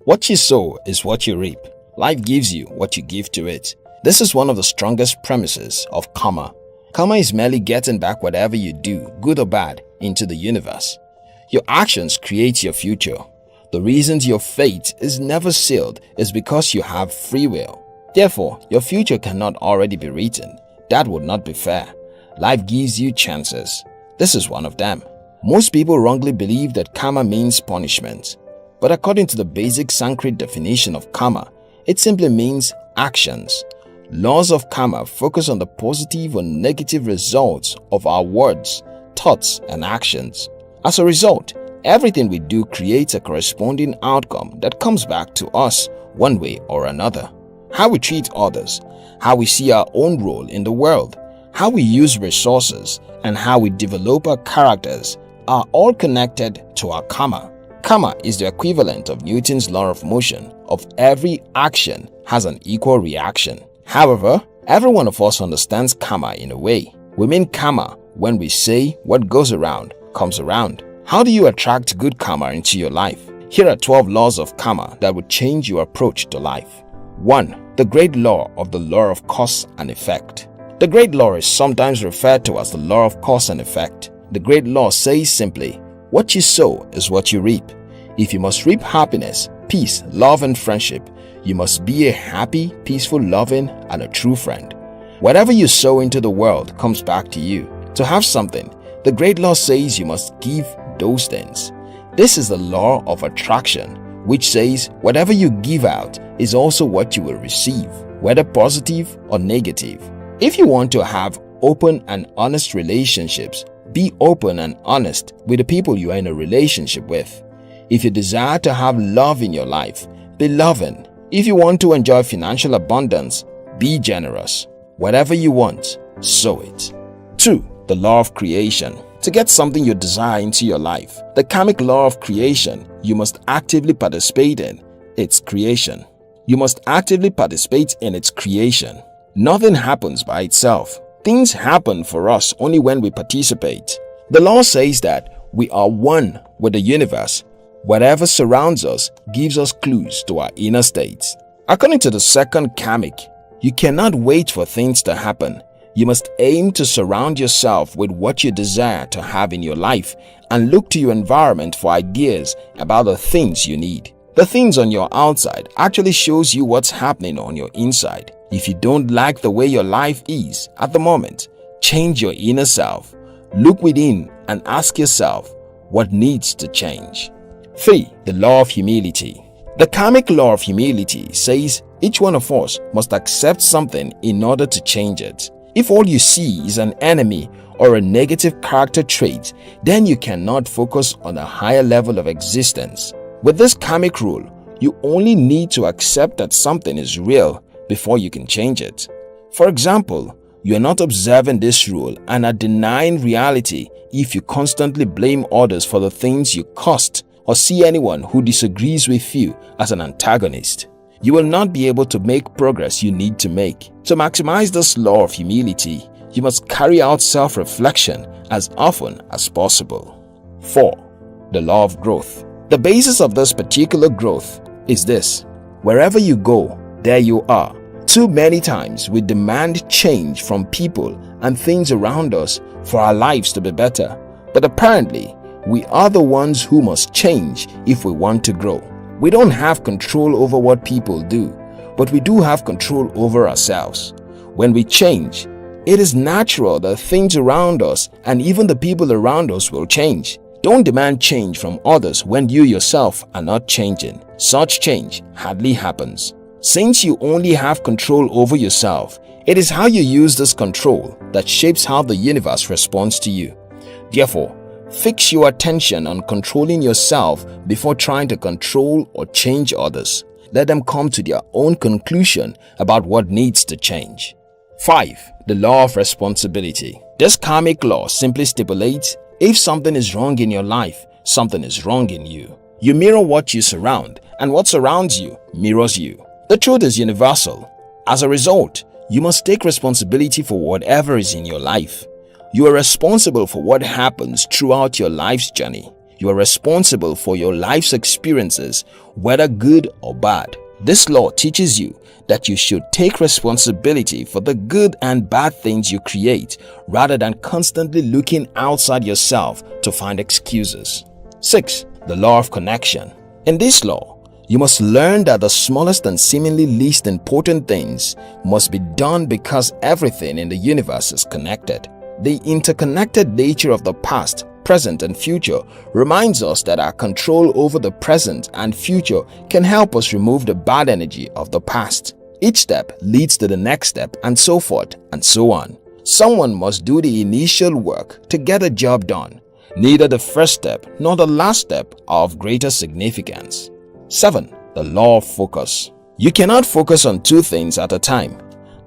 What you sow is what you reap. Life gives you what you give to it. This is one of the strongest premises of karma. Karma is merely getting back whatever you do, good or bad, into the universe. Your actions create your future. The reasons your fate is never sealed is because you have free will. Therefore, your future cannot already be written. That would not be fair. Life gives you chances. This is one of them. Most people wrongly believe that karma means punishment. But according to the basic Sanskrit definition of karma, it simply means actions. Laws of karma focus on the positive or negative results of our words, thoughts, and actions. As a result, everything we do creates a corresponding outcome that comes back to us one way or another. How we treat others, how we see our own role in the world, how we use resources, and how we develop our characters are all connected to our karma. Karma is the equivalent of Newton's law of motion. Of every action has an equal reaction. However, every one of us understands karma in a way. We mean karma when we say what goes around comes around. How do you attract good karma into your life? Here are 12 laws of karma that would change your approach to life. 1. The great law of the law of cause and effect. The great law is sometimes referred to as the law of cause and effect. The great law says simply, what you sow is what you reap. If you must reap happiness, peace, love, and friendship, you must be a happy, peaceful, loving, and a true friend. Whatever you sow into the world comes back to you. To have something, the great law says you must give those things. This is the law of attraction, which says whatever you give out is also what you will receive, whether positive or negative. If you want to have open and honest relationships, be open and honest with the people you are in a relationship with. If you desire to have love in your life, be loving. If you want to enjoy financial abundance, be generous. Whatever you want, sow it. 2. The law of creation. To get something you desire into your life, the karmic law of creation, you must actively participate in its creation. You must actively participate in its creation. Nothing happens by itself. Things happen for us only when we participate. The law says that we are one with the universe. Whatever surrounds us gives us clues to our inner states. According to the second karmic, you cannot wait for things to happen. You must aim to surround yourself with what you desire to have in your life and look to your environment for ideas about the things you need. The things on your outside actually shows you what's happening on your inside. If you don't like the way your life is at the moment, change your inner self. Look within and ask yourself what needs to change. 3. The law of humility. The karmic law of humility says each one of us must accept something in order to change it. If all you see is an enemy or a negative character trait, then you cannot focus on a higher level of existence. With this karmic rule, you only need to accept that something is real before you can change it. For example, you are not observing this rule and are denying reality if you constantly blame others for the things you caused or see anyone who disagrees with you as an antagonist. You will not be able to make progress you need to make. To maximize this law of humility, you must carry out self-reflection as often as possible. 4. The law of growth. The basis of this particular growth is this: wherever you go, there you are. Too many times we demand change from people and things around us for our lives to be better. But apparently, we are the ones who must change if we want to grow. We don't have control over what people do, but we do have control over ourselves. When we change, it is natural that things around us and even the people around us will change. Don't demand change from others when you yourself are not changing. Such change hardly happens. Since you only have control over yourself, it is how you use this control that shapes how the universe responds to you. Therefore, fix your attention on controlling yourself before trying to control or change others. Let them come to their own conclusion about what needs to change. 5. The law of responsibility. This karmic law simply stipulates if something is wrong in your life, something is wrong in you. You mirror what you surround, and what surrounds you mirrors you. The truth is universal. As a result, you must take responsibility for whatever is in your life. You are responsible for what happens throughout your life's journey. you are responsible for your life's experiences, whether good or bad. This law teaches you that you should take responsibility for the good and bad things you create rather than constantly looking outside yourself to find excuses. 6. The law of connection. In this law, you must learn that the smallest and seemingly least important things must be done because everything in the universe is connected. The interconnected nature of the past, present and future reminds us that our control over the present and future can help us remove the bad energy of the past. Each step leads to the next step and so forth and so on. Someone must do the initial work to get a job done. Neither the first step nor the last step are of greater significance. 7. The law of focus. You cannot focus on two things at a time.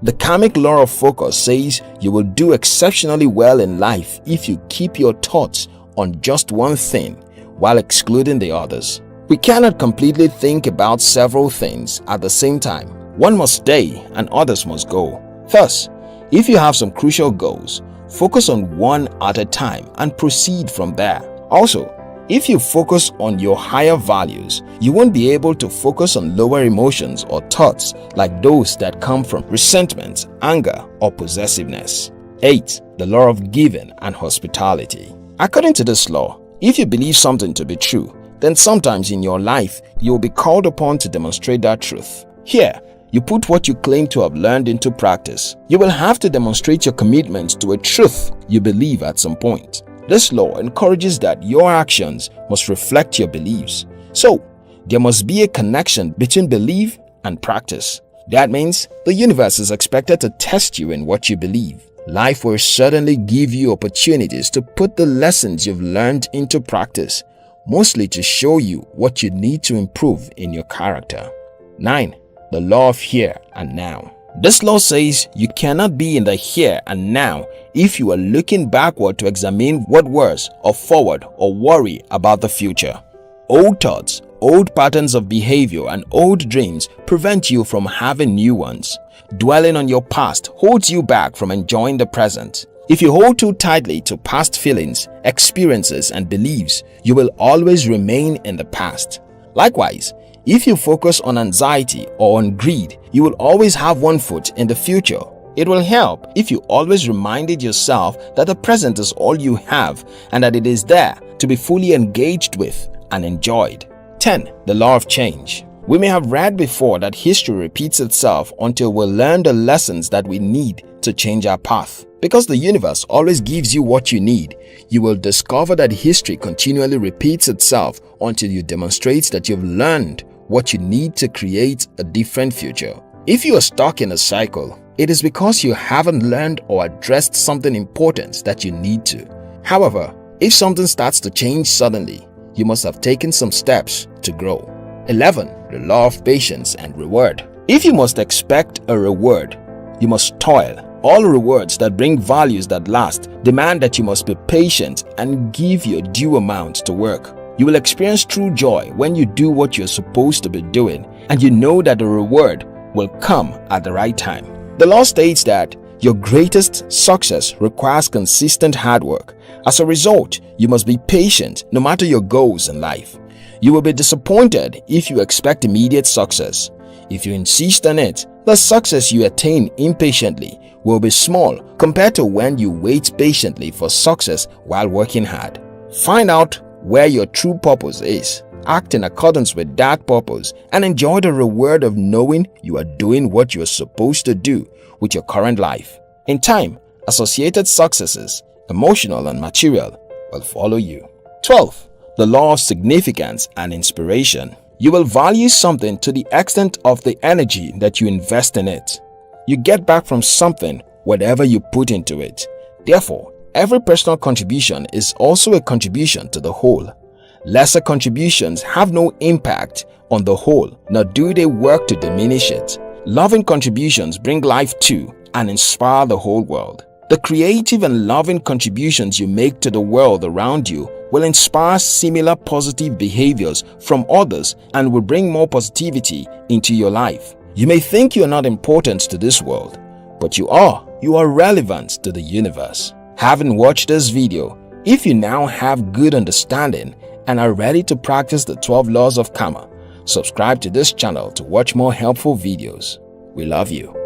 The karmic law of focus says you will do exceptionally well in life if you keep your thoughts on just one thing while excluding the others. We cannot completely think about several things at the same time. One must stay and others must go. Thus, if you have some crucial goals, focus on one at a time and proceed from there. Also, if you focus on your higher values, you won't be able to focus on lower emotions or thoughts like those that come from resentment, anger, or possessiveness. 8. The law of giving and hospitality. According to this law, if you believe something to be true, then sometimes in your life you will be called upon to demonstrate that truth. Here, you put what you claim to have learned into practice. You will have to demonstrate your commitment to a truth you believe at some point. This law encourages that your actions must reflect your beliefs. So, there must be a connection between belief and practice. That means the universe is expected to test you in what you believe. Life will certainly give you opportunities to put the lessons you've learned into practice, mostly to show you what you need to improve in your character. 9. The law of here and now. This law says you cannot be in the here and now if you are looking backward to examine what was, or forward, or worry about the future. Old thoughts, old patterns of behavior, and old dreams prevent you from having new ones. Dwelling on your past holds you back from enjoying the present. If you hold too tightly to past feelings, experiences, and beliefs, you will always remain in the past. Likewise, if you focus on anxiety or on greed, you will always have one foot in the future. It will help if you always reminded yourself that the present is all you have and that it is there to be fully engaged with and enjoyed. 10. The law of change. We may have read before that history repeats itself until we learn the lessons that we need to change our path. Because the universe always gives you what you need, you will discover that history continually repeats itself until you demonstrate that you've learned what you need to create a different future. If you are stuck in a cycle, it is because you haven't learned or addressed something important that you need to. However, if something starts to change suddenly, you must have taken some steps to grow. 11. The law of patience and reward. If you must expect a reward, you must toil. All rewards that bring values that last demand that you must be patient and give your due amount to work. You will experience true joy when you do what you're supposed to be doing and you know that the reward will come at the right time. The law states that your greatest success requires consistent hard work. As a result, you must be patient no matter your goals in life. You will be disappointed if you expect immediate success. If you insist on it, the success you attain impatiently will be small compared to when you wait patiently for success while working hard. Find out where your true purpose is, act in accordance with that purpose, and enjoy the reward of knowing you are doing what you are supposed to do with your current life. In time, associated successes, emotional and material, will follow you. 12. The law of significance and inspiration. You will value something to the extent of the energy that you invest in it. You get back from something whatever you put into it. Therefore, every personal contribution is also a contribution to the whole. Lesser contributions have no impact on the whole, nor do they work to diminish it. Loving contributions bring life to and inspire the whole world. The creative and loving contributions you make to the world around you will inspire similar positive behaviors from others and will bring more positivity into your life. You may think you are not important to this world, but you are. You are relevant to the universe. Having watched this video, if you now have good understanding and are ready to practice the 12 laws of karma, subscribe to this channel to watch more helpful videos. We love you.